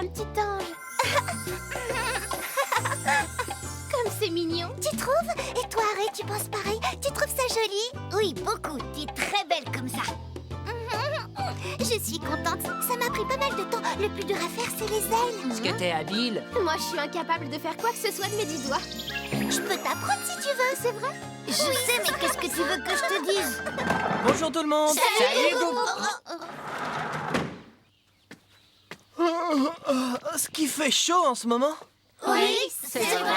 un petit ange. Comme c'est mignon. Tu trouves? Et toi, Harry, tu penses pareil? Tu trouves ça joli? Oui, beaucoup. Tu es très belle comme ça. Je suis contente. Ça m'a pris pas mal de temps. Le plus dur à faire, c'est les ailes. Est-ce que t'es habile? Moi, je suis incapable de faire quoi que ce soit de mes 10 doigts. Je peux t'apprendre si tu veux, c'est vrai? Je sais, mais qu'est-ce que tu veux que je te dise? Bonjour tout le monde. Salut, Goupta. Ce qui fait chaud en ce moment. Oui, c'est vrai.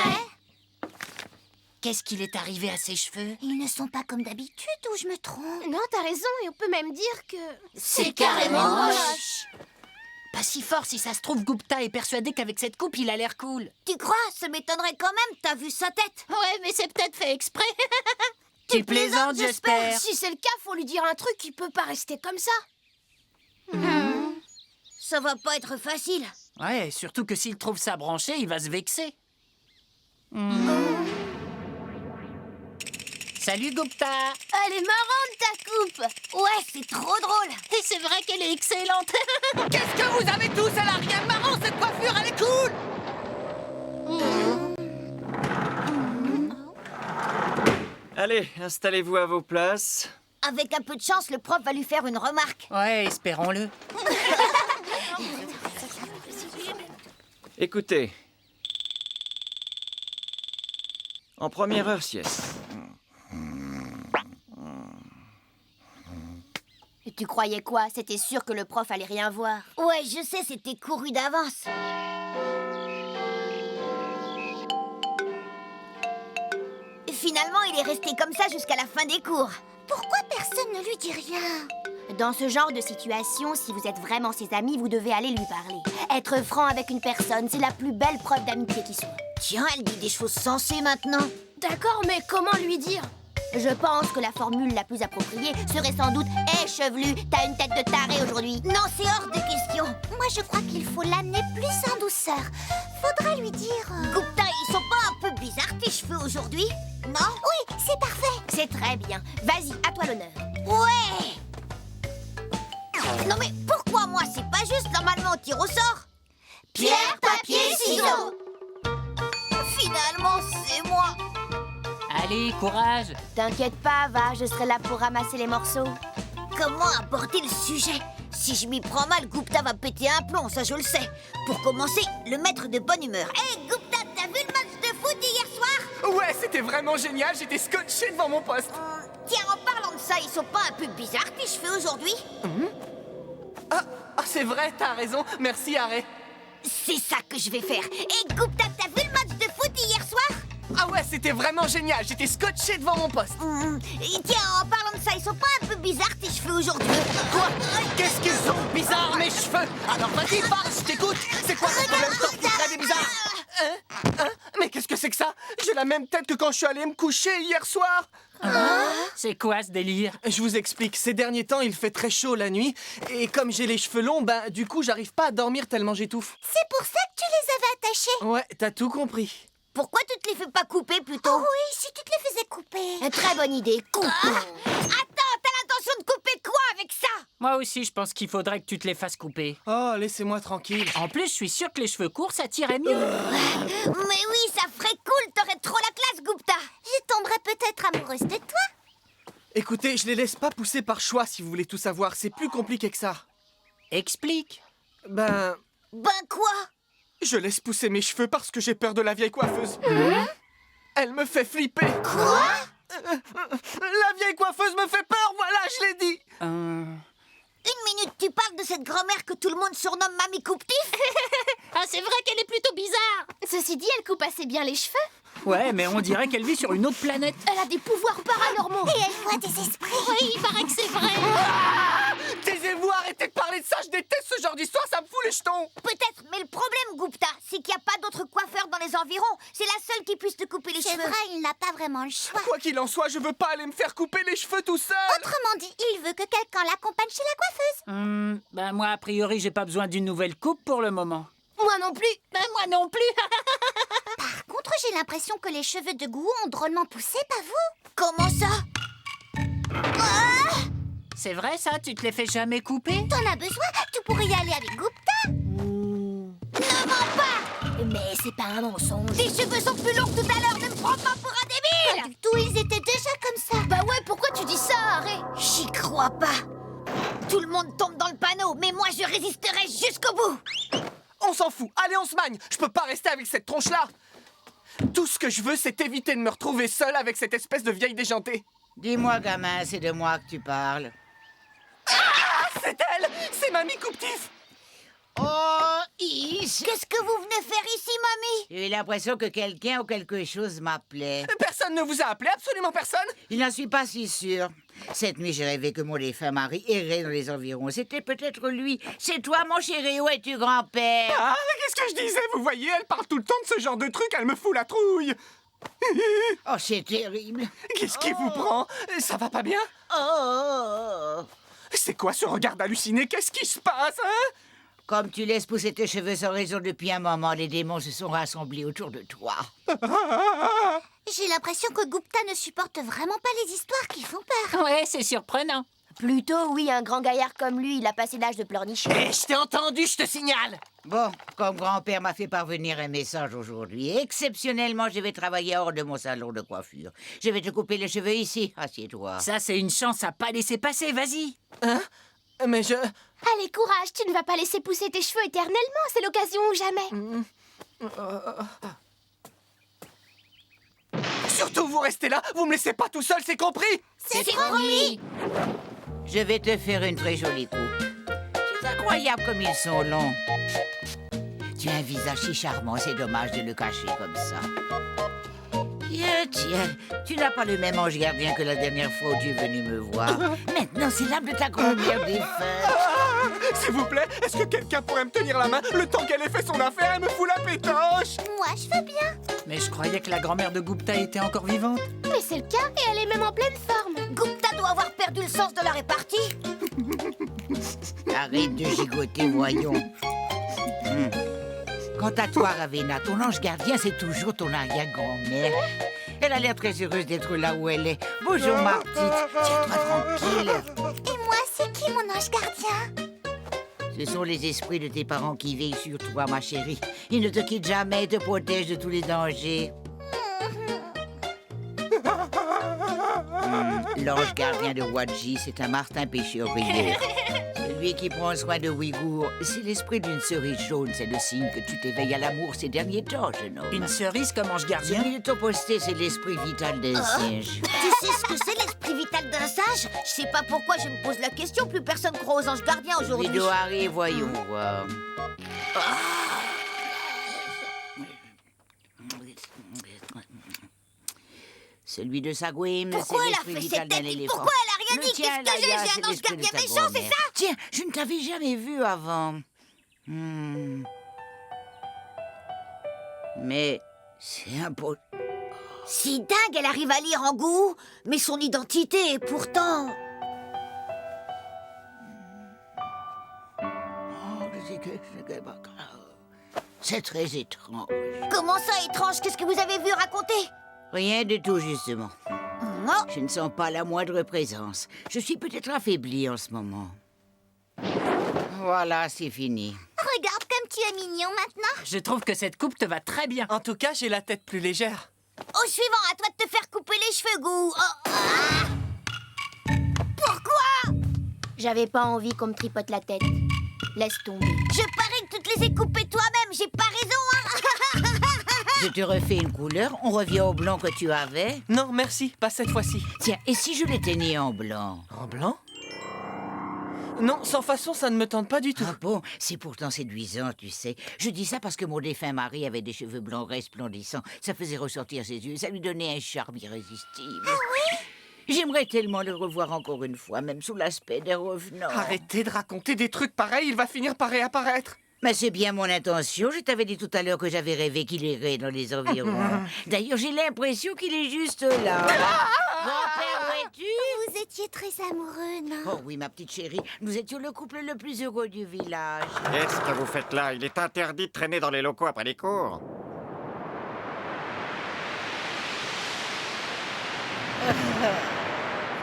Qu'est-ce qu'il est arrivé à ses cheveux? Ils ne sont pas comme d'habitude, ou je me trompe? Non, t'as raison, et on peut même dire que... C'est carrément moche. Pas si fort, si ça se trouve, Goupta est persuadé qu'avec cette coupe, il a l'air cool. Tu crois? Ça m'étonnerait quand même. T'as vu sa tête? Ouais, mais c'est peut-être fait exprès. Tu plaisantes, j'espère. Si c'est le cas, faut lui dire un truc qui peut pas rester comme ça. Ça va pas être facile. Ouais, surtout que s'il trouve ça branché, il va se vexer. Salut, Goupta. Elle est marrante, ta coupe. Ouais, c'est trop drôle. Et c'est vrai qu'elle est excellente. Qu'est-ce que vous avez tous? Elle a rien de marrant, cette coiffure, elle est cool! Allez, installez-vous à vos places. Avec un peu de chance, le prof va lui faire une remarque. Ouais, espérons-le. Écoutez. En première heure sieste. Et tu croyais quoi? C'était sûr que le prof allait rien voir. Ouais, je sais, c'était couru d'avance. Finalement, il est resté comme ça jusqu'à la fin des cours. Pourquoi personne ne lui dit rien? Dans ce genre de situation, si vous êtes vraiment ses amis, vous devez aller lui parler. Être franc avec une personne, c'est la plus belle preuve d'amitié qui soit. Tiens, elle dit des choses sensées maintenant. D'accord, mais comment lui dire? Je pense que la formule la plus appropriée serait sans doute « Hé, chevelu, t'as une tête de taré aujourd'hui !» Non, c'est hors de question. Moi, je crois qu'il faut l'amener plus en douceur. Faudra lui dire... Goupta, ils sont pas un peu bizarres tes cheveux aujourd'hui? Non? Oui, c'est parfait. C'est très bien. Vas-y, à toi l'honneur. Ouais! Non mais pourquoi moi? C'est pas juste, normalement on tire au sort. Pierre, papier, ciseaux. Finalement, c'est moi. Allez, courage. T'inquiète pas, va, je serai là pour ramasser les morceaux. Comment aborder le sujet? Si je m'y prends mal, Goupta va péter un plomb, ça je le sais. Pour commencer, le mettre de bonne humeur. Hé, Goupta, t'as vu le match de foot d'hier soir? Ouais, c'était vraiment génial, j'étais scotché devant mon poste. Tiens, en parlant de ça, ils sont pas un peu bizarres tes cheveux aujourd'hui? Ah, c'est vrai, t'as raison, merci Harry. C'est ça que je vais faire. Hé, Goupta, t'as vu le match de foot hier soir? Ah ouais, c'était vraiment génial, j'étais scotché devant mon poste. Et tiens, en parlant de ça, ils sont pas un peu bizarres tes cheveux aujourd'hui? Quoi? Qu'est-ce qu'ils sont bizarres mes cheveux? Alors vas-y, parle, je t'écoute. C'est quoi le problème qui ferait des bizarres? Mais qu'est-ce que c'est que ça? J'ai la même tête que quand je suis allé me coucher hier soir. C'est quoi ce délire? Je vous explique, ces derniers temps, il fait très chaud la nuit. Et comme j'ai les cheveux longs, du coup, j'arrive pas à dormir tellement j'étouffe. C'est pour ça que tu les avais attachés. Ouais, t'as tout compris. Pourquoi tu te les fais pas couper plutôt? Oh oui, si tu te les faisais couper. Très bonne idée, coupe. Attends, t'as l'intention de couper quoi avec ça? Moi aussi, je pense qu'il faudrait que tu te les fasses couper. Oh, laissez-moi tranquille. En plus, je suis sûr que les cheveux courts, ça tirait mieux. Mais oui, ça ferait cool, t'aurais trop la classe, Goupta. Je tomberais peut-être amoureuse de toi. Écoutez, je les laisse pas pousser par choix si vous voulez tout savoir. C'est plus compliqué que ça. Explique. Ben quoi? Je laisse pousser mes cheveux parce que j'ai peur de la vieille coiffeuse. Elle me fait flipper. Quoi? La vieille coiffeuse me fait peur, voilà, je l'ai dit. Une minute, tu parles de cette grand-mère que tout le monde surnomme Mamie Coupe-Tif? Ah, c'est vrai qu'elle est plutôt bizarre. Ceci dit, elle coupe assez bien les cheveux. Ouais, mais on dirait qu'elle vit sur une autre planète. Elle a des pouvoirs paranormaux. Et elle voit des esprits. Oui, il paraît que c'est vrai. Taisez-vous, arrêtez de parler de ça, je déteste ce genre d'histoire, ça me fout les jetons. Peut-être, mais le problème, Goupta, c'est qu'il n'y a pas d'autre coiffeur dans les environs. C'est la seule qui puisse te couper les C'est cheveux. vrai, il n'a pas vraiment le choix. Quoi qu'il en soit, je veux pas aller me faire couper les cheveux tout seul. Autrement dit, il veut que quelqu'un l'accompagne chez la coiffeuse. Moi, a priori, j'ai pas besoin d'une nouvelle coupe pour le moment. Moi non plus. Moi non plus. Par contre, j'ai l'impression que les cheveux de Gou ont drôlement poussé, pas vous? Comment ça? C'est vrai ça, tu te les fais jamais couper? T'en as besoin? Tu pourrais y aller avec Goupta. c'est pas un mensonge. Tes cheveux sont plus longs que tout à l'heure, ne me prends pas pour un débile! Pas du tout, ils étaient déjà comme ça. Bah ouais, pourquoi tu dis ça, Arrête? J'y crois pas. Tout le monde tombe dans le panneau, mais moi je résisterai jusqu'au bout. On s'en fout. Allez, on se magne. Je peux pas rester avec cette tronche-là. Tout ce que je veux, c'est éviter de me retrouver seul avec cette espèce de vieille déjantée. Dis-moi, gamin, c'est de moi que tu parles. Ah, c'est elle! C'est Mamie Coupe-Tif! Oh, Is! Qu'est-ce que vous venez faire ici, mamie? J'ai eu l'impression que quelqu'un ou quelque chose m'appelait. Personne ne vous a appelé, absolument personne? Je n'en suis pas si sûr. Cette nuit, j'ai rêvé que mon défunt mari errait dans les environs. C'était peut-être lui. C'est toi, mon chéri. Où es-tu, grand-père? Ah, qu'est-ce que je disais? Vous voyez, elle parle tout le temps de ce genre de truc, elle me fout la trouille. Oh, c'est terrible. Qu'est-ce qui vous prend? Ça va pas bien? Oh! C'est quoi ce regard halluciné? Qu'est-ce qui se passe, hein? Comme tu laisses pousser tes cheveux sans raison depuis un moment, les démons se sont rassemblés autour de toi. J'ai l'impression que Gupta ne supporte vraiment pas les histoires qui font peur. Ouais, c'est surprenant. Plutôt, oui, un grand gaillard comme lui, il a passé l'âge de pleurnicher. Eh, je t'ai entendu, je te signale! Bon, comme grand-père m'a fait parvenir un message aujourd'hui, exceptionnellement, je vais travailler hors de mon salon de coiffure. Je vais te couper les cheveux ici. Assieds-toi. Ça, c'est une chance à pas laisser passer, vas-y. Hein? Mais je... Allez, courage, tu ne vas pas laisser pousser tes cheveux éternellement, c'est l'occasion ou jamais. Surtout, vous restez là, vous me laissez pas tout seul, c'est compris? C'est promis. Je vais te faire une très jolie coupe. C'est incroyable comme ils sont longs. Tu as un visage si charmant, c'est dommage de le cacher comme ça. Tiens, tu n'as pas le même ange gardien que la dernière fois où tu es venu me voir. Maintenant, c'est l'âme de ta grand-mère défunte. Ah, s'il vous plaît, est-ce que quelqu'un pourrait me tenir la main le temps qu'elle ait fait son affaire? Elle me fout la pétoche! Moi, je veux bien. Mais je croyais que la grand-mère de Gupta était encore vivante. Mais c'est le cas et elle est même en pleine forme. Gupta doit avoir perdu le sens de la répartie. Arrête de gigoter, voyons. Quant à toi, Ravena, ton ange gardien, c'est toujours ton arrière-grand-mère. Elle a l'air très heureuse d'être là où elle est. Bonjour, ma petite. Tiens-toi tranquille. Et moi, c'est qui mon ange gardien? Ce sont les esprits de tes parents qui veillent sur toi, ma chérie. Ils ne te quittent jamais et te protègent de tous les dangers. L'ange gardien de Wadji, c'est un martin pêcheur-rieur. Celui qui prend soin de Ouïghour, c'est l'esprit d'une cerise jaune. C'est le signe que tu t'éveilles à l'amour ces derniers temps, jeune homme. Une cerise comme ange gardien. Celui de ton posté, c'est l'esprit vital d'un singe. Tu sais ce que c'est l'esprit vital d'un sage? Je sais pas pourquoi je me pose la question, plus personne croit aux anges gardiens aujourd'hui. Vidéoari, voyons voir. Celui de Sagouim, c'est Pourquoi elle a l'esprit fait vital cette d'un tête? éléphant. Pourquoi elle a rien Le dit? tien, Qu'est-ce que j'ai? Laïa, J'ai c'est un ange l'esprit de gardien ta méchant, c'est grand-mère. ça? Tiens, je ne t'avais jamais vu avant. Mais c'est un peu... Si dingue, elle arrive à lire en goût, mais son identité est pourtant... C'est très étrange. Comment ça, étrange? Qu'est-ce que vous avez vu raconter? Rien du tout, justement. Non. Je ne sens pas la moindre présence. Je suis peut-être affaiblie en ce moment. Voilà, c'est fini. Regarde comme tu es mignon maintenant. Je trouve que cette coupe te va très bien. En tout cas, j'ai la tête plus légère. Au suivant, à toi de te faire couper les cheveux, Goût. Oh, ah. Pourquoi? J'avais pas envie qu'on me tripote la tête. Laisse tomber. Je parie que tu te les ai coupés toi-même, j'ai pas raison, hein. Je te refais une couleur, on revient au blanc que tu avais. Non, merci, pas cette fois-ci. Tiens, et si je l'étais né en blanc? En blanc? Non, sans façon, ça ne me tente pas du tout. Ah bon, c'est pourtant séduisant, tu sais. Je dis ça parce que mon défunt mari avait des cheveux blancs resplendissants. Ça faisait ressortir ses yeux, ça lui donnait un charme irrésistible. Ah oui? J'aimerais tellement le revoir encore une fois, même sous l'aspect d'un revenant. Arrêtez de raconter des trucs pareils, il va finir par réapparaître. Mais c'est bien mon intention. Je t'avais dit tout à l'heure que j'avais rêvé qu'il errait dans les environs. D'ailleurs, j'ai l'impression qu'il est juste là. Grand-père, où es-tu? Vous étiez très amoureux, non? Oh oui, ma petite chérie, nous étions le couple le plus heureux du village. Qu'est-ce que vous faites là? Il est interdit de traîner dans les locaux après les cours.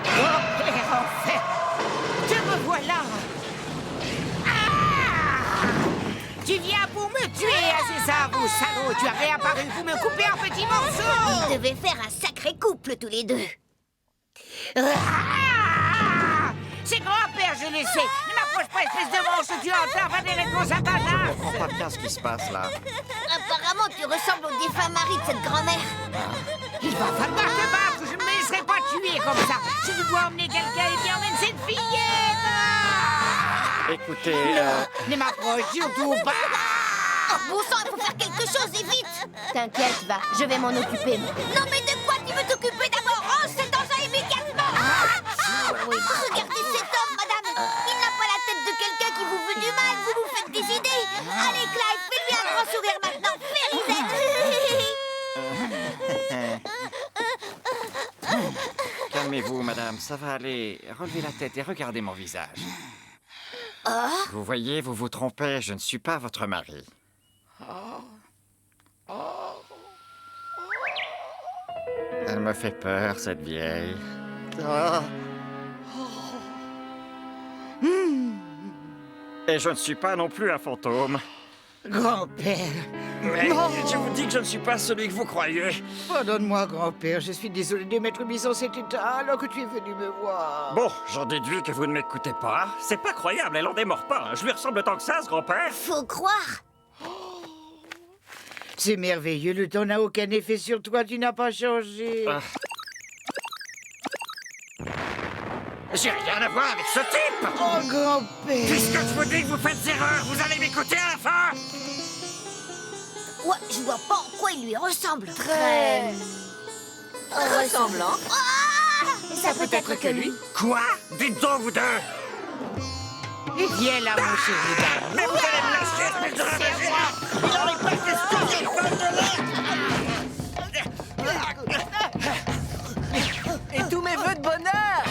Grand-père, enfin! Te revoilà! Ah! Tu viens pour me tuer, ah, c'est ça, vous salauds. Tu as réapparu pour me couper en petits morceaux. Ils devaient faire un sacré couple tous les deux. Ah, c'est grand-père, je le sais. Ne m'approche pas, espèce de monstre. Tu entends pas des réponses à ta Je tâche. comprends pas bien ce qui se passe là. Apparemment, tu ressembles au défunt mari de cette grand-mère. Il va falloir te battre. Je ne me laisserai pas tuer comme ça. Si tu dois emmener quelqu'un, et bien emmène cette fillette. Écoutez, Ne m'approche surtout pas. Oh, bon sang, il faut faire quelque chose et vite. T'inquiète, va, je vais m'en occuper. Non, mais de quoi tu veux t'occuper d'abord? Range cet engin immédiatement. Regardez cet homme, madame. Il n'a pas la tête de quelqu'un qui vous veut du mal. Vous vous faites des idées. Allez, Clive, fais-lui un grand sourire maintenant. Fais-Risette. calmez-vous, madame, ça va aller. Relevez la tête et regardez mon visage. Vous voyez, vous vous trompez, je ne suis pas votre mari. Elle me fait peur, cette vieille. Et je ne suis pas non plus un fantôme. Grand-père. Mais je vous dis que je ne suis pas celui que vous croyez. Pardonne-moi, grand-père. Je suis désolé de m'être mis en cet état alors que tu es venu me voir. Bon, j'en déduis que vous ne m'écoutez pas. C'est pas croyable, elle en démord pas. Je lui ressemble tant que ça, ce grand-père. Faut croire. C'est merveilleux. Le temps n'a aucun effet sur toi. Tu n'as pas changé. J'ai rien à voir avec ce type. Oh, grand-père. Puisque je vous dis que vous faites erreur, vous allez m'écouter à la fin. Ouais, je vois pas en quoi il lui ressemble. Très ressemblant. Ça peut être que lui. Quoi? Dites donc, vous deux. Viens là, mon chéri. Mais vous allez me lâcher, espèce de ravageur. Il n'en est pas question qu'il fasse de l'air. Et tous mes vœux de bonheur!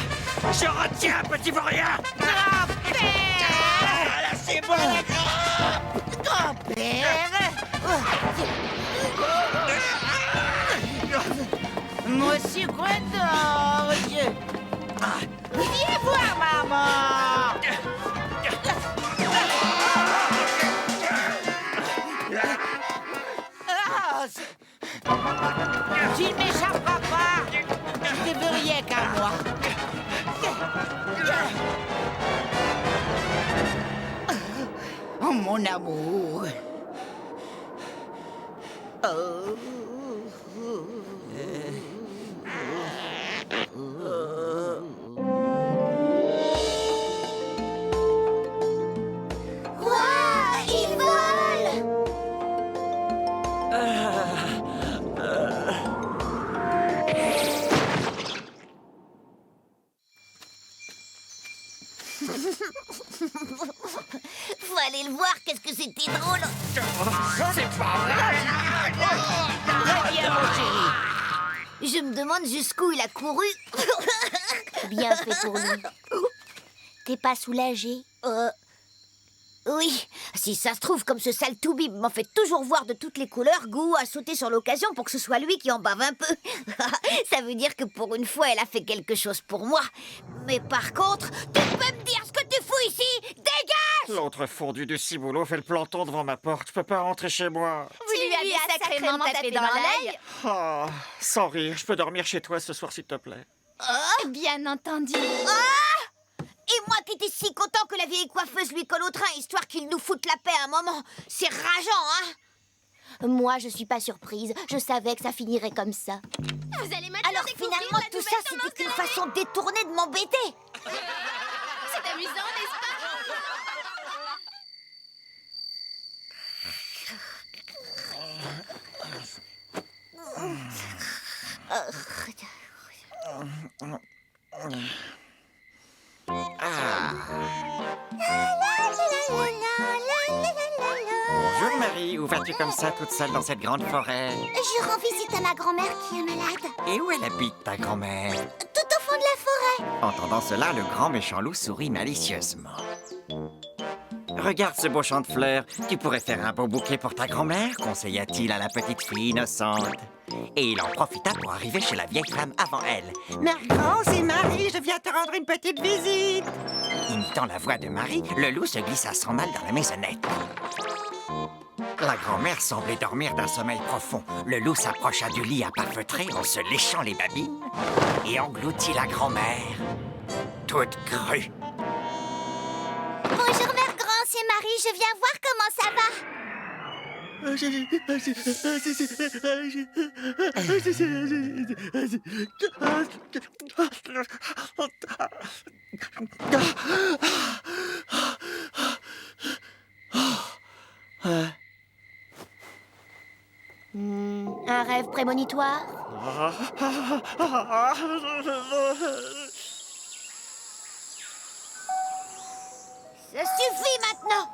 Je retiens, petit vaurien. Lâchez-moi. Grand-père. Monsieur Gredorge. Viens voir, maman. Tu ne m'échapperas pas. Je ne veux rien qu'à moi. Oh, mon amour. Ouah, il vole. Faut aller le voir, qu'est-ce que c'était drôle. C'est pas vrai. Viens, mon chéri. Je me demande jusqu'où il a couru. Bien fait pour lui. T'es pas soulagé? Oui, si ça se trouve, comme ce sale toubib m'en fait toujours voir de toutes les couleurs, Gou a sauté sur l'occasion pour que ce soit lui qui en bave un peu. Ça veut dire que pour une fois, elle a fait quelque chose pour moi. Mais par contre, tu peux me dire ce que tu fous ici? Dégage! L'autre fondu du ciboulot fait le planton devant ma porte. Je peux pas rentrer chez moi. Vous lui avez sacrément tapé dans l'œil? Oh, sans rire, je peux dormir chez toi ce soir, s'il te plaît. Bien entendu. Et moi qui étais si content que la vieille coiffeuse lui colle au train, histoire qu'il nous foute la paix un moment. C'est rageant, hein? Moi, je suis pas surprise. Je savais que ça finirait comme ça. Vous allez maintenant Alors découvrir finalement, la tout nouvelle ça, tendance c'était de une l'année. façon détournée de m'embêter. C'est amusant, n'est-ce pas? Bonjour Marie, où vas-tu comme ça toute seule dans cette grande forêt? Je rends visite à ma grand-mère qui est malade. Et où elle habite ta grand-mère? Tout au fond de la forêt. Entendant cela, le grand méchant loup sourit malicieusement. Regarde ce beau champ de fleurs. Tu pourrais faire un beau bouquet pour ta grand-mère, conseilla-t-il à la petite fille innocente. Et il en profita pour arriver chez la vieille femme avant elle. Margot, c'est Marie, je viens te rendre une petite visite. Imitant la voix de Marie, le loup se glissa sans mal dans la maisonnette. La grand-mère semblait dormir d'un sommeil profond. Le loup s'approcha du lit à pas feutré en se léchant les babines et engloutit la grand-mère, toute crue. Bonjour, Mère Grand, c'est Marie. Je viens voir comment ça va. Un rêve prémonitoire? Ça suffit maintenant!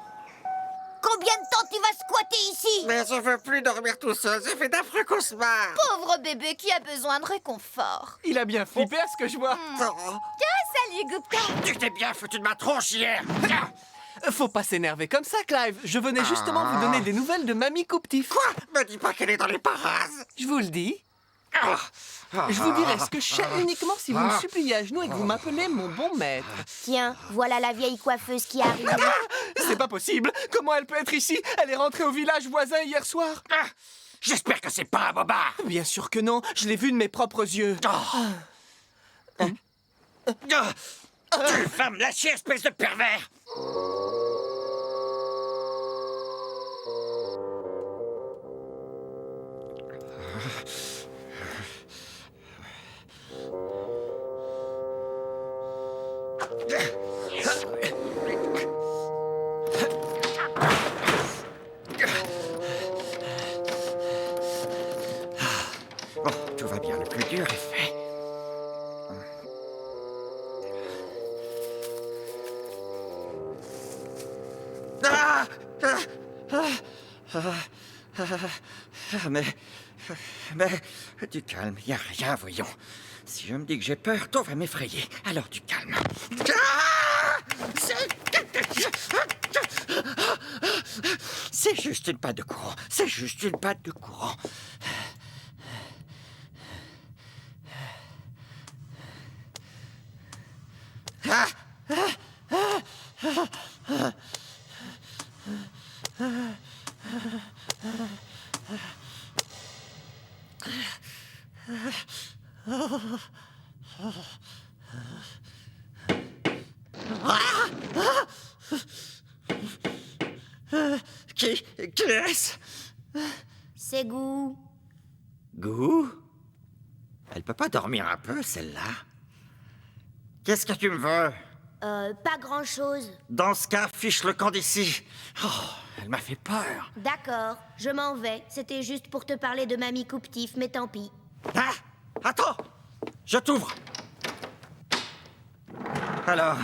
Combien de temps tu vas squatter ici? Mais je veux plus dormir tout seul, j'ai fait d'affreux cauchemars. Pauvre bébé qui a besoin de réconfort. Il a bien flippé à ce que je vois. Salut, Gupta. Tu t'es bien foutu de ma tronche hier. Tiens. Faut pas s'énerver comme ça, Clive. Je venais justement vous donner des nouvelles de Mamie Couptif. Quoi? Me dis pas qu'elle est dans les parages. Je vous le dis. Je vous dirai ce que je sais uniquement si vous me suppliez à genoux et que vous m'appelez mon bon maître. Tiens, voilà la vieille coiffeuse qui arrive. C'est pas possible. Comment elle peut être ici? Elle est rentrée au village voisin hier soir. J'espère que c'est pas un bobard. Bien sûr que non. Je l'ai vu de mes propres yeux. Tu vas me lâcher, espèce de pervers. Bon, tout va bien, le plus dur est fait. Mais, du calme, y a rien, voyons. Si je me dis que j'ai peur, toi va m'effrayer. Alors du calme. C'est juste une patte de courant. C'est juste une patte de courant. Qui est-ce? C'est Gou. Gou? Elle peut pas dormir un peu, celle-là? Qu'est-ce que tu me veux? Pas grand-chose. Dans ce cas, fiche le camp d'ici. Oh, elle m'a fait peur. D'accord, je m'en vais. C'était juste pour te parler de Mamie Couptif, mais tant pis. Ah! Attends! Je t'ouvre. Alors...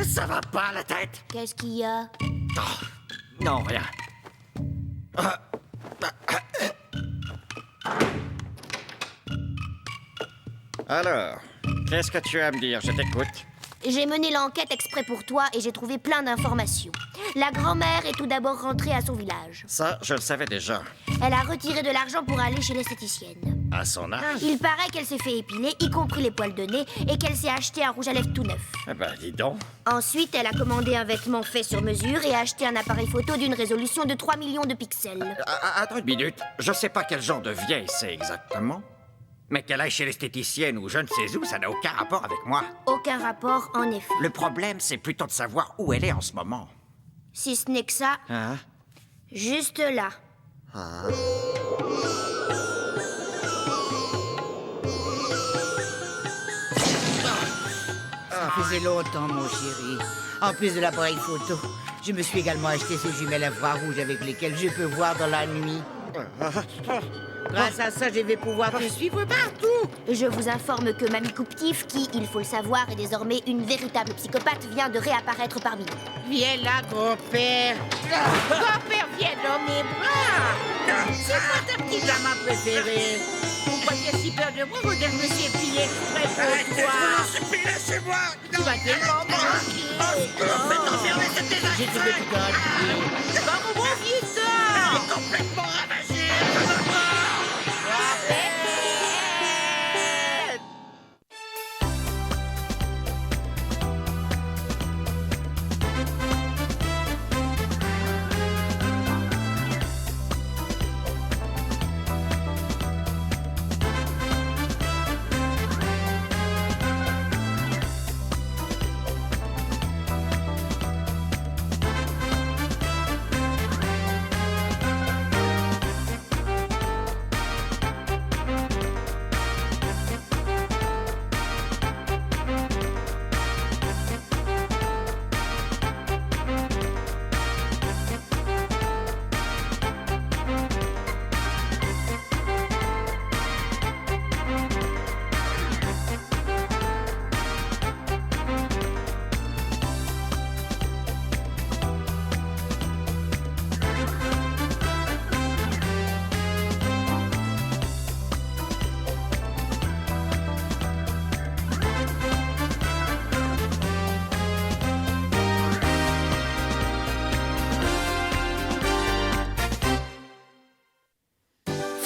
Ça va pas, la tête? Qu'est-ce qu'il y a? Oh, non, rien. Alors, qu'est-ce que tu as à me dire? Je t'écoute. J'ai mené l'enquête exprès pour toi et j'ai trouvé plein d'informations. La grand-mère est tout d'abord rentrée à son village. Ça, je le savais déjà. Elle a retiré de l'argent pour aller chez l'esthéticienne. À son âge? Il paraît qu'elle s'est fait épiler, y compris les poils de nez, et qu'elle s'est acheté un rouge à lèvres tout neuf. Eh ben, dis donc. Ensuite, elle a commandé un vêtement fait sur mesure et a acheté un appareil photo d'une résolution de 3 millions de pixels. Attends une minute. Je sais pas quel genre de vieille c'est exactement. Mais qu'elle aille chez l'esthéticienne ou je ne sais où, ça n'a aucun rapport avec moi. Aucun rapport, en effet. Le problème, c'est plutôt de savoir où elle est en ce moment. Si ce n'est que ça, Hein? juste là. Ça faisait longtemps, mon chéri. En plus de l'appareil photo, je me suis également acheté ces jumelles infrarouges avec lesquelles je peux voir dans la nuit. Grâce à ça, je vais pouvoir te suivre partout. Je vous informe que Mamie Couptif, qui, il faut le savoir, est désormais une véritable psychopathe, vient de réapparaître parmi nous. Viens là, grand-père. Grand-père, viens dans mes bras. C'est moi ta petite gamin préférée. Pourquoi tu as si peur de moi? Regarde, je me suis épilé exprès pour toi. Lâchez-moi! Tu vas tellement manquer. J'ai trouvé tout entier. Comme mon bon vieux temps. Complètement ravagé!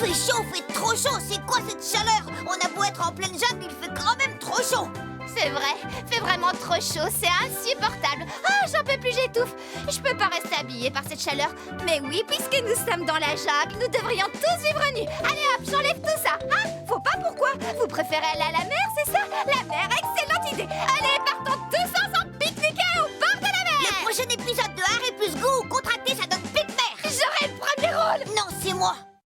Fait chaud, fait trop chaud. C'est quoi cette chaleur? On a beau être en pleine jungle, il fait quand même trop chaud. C'est vrai, fait vraiment trop chaud, c'est insupportable. Ah, j'en peux plus, j'étouffe. Je peux pas rester habillée par cette chaleur. Mais oui, puisque nous sommes dans la jungle, nous devrions tous vivre nus. Allez hop, j'enlève tout ça. Hein? Faut pas pourquoi? Vous préférez aller à la mer, c'est ça? La mer, excellente idée. Allez, partons tous ensemble pique-niquer au bord de la mer. Le prochain épisode de Harry plus Gou, contracté, ça donne pique-mer. J'aurai le premier rôle. Non, c'est moi.